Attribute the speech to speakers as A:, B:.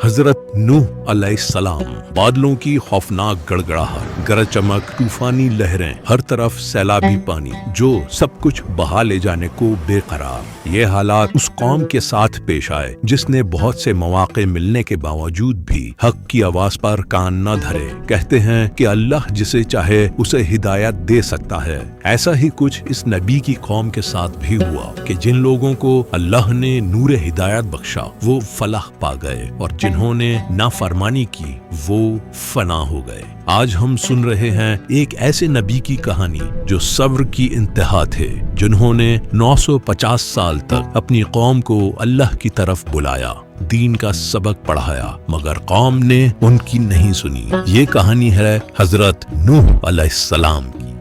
A: हजरत नूह अलैहिस्सलाम। बादलों की खौफनाक गड़गड़ाहट, गरज चमक, तूफानी लहरें, हर तरफ सैलाबी पानी जो सब कुछ बहा ले जाने को बेकरार। ये हालात उस कौम के साथ पेश आए जिसने बहुत से मौके मिलने के बावजूद भी हक की आवाज पर कान न धरे। कहते हैं कि अल्लाह जिसे चाहे उसे हिदायत दे सकता है। ऐसा ही कुछ इस नबी की कौम के साथ भी हुआ कि जिन लोगों को अल्लाह ने नूर हिदायत बख्शा वो फलाह पा गए और जिन्होंने नाफरमानी की वो फना हो गए। आज हम सुन रहे हैं एक ऐसे नबी की कहानी जो सब्र की इंतहा थे, जिन्होंने 950 साल तक अपनी कौम को अल्लाह की तरफ बुलाया, दीन का सबक पढ़ाया, मगर कौम ने उनकी नहीं सुनी। ये कहानी है हजरत नूह अलैहिस्सलाम की।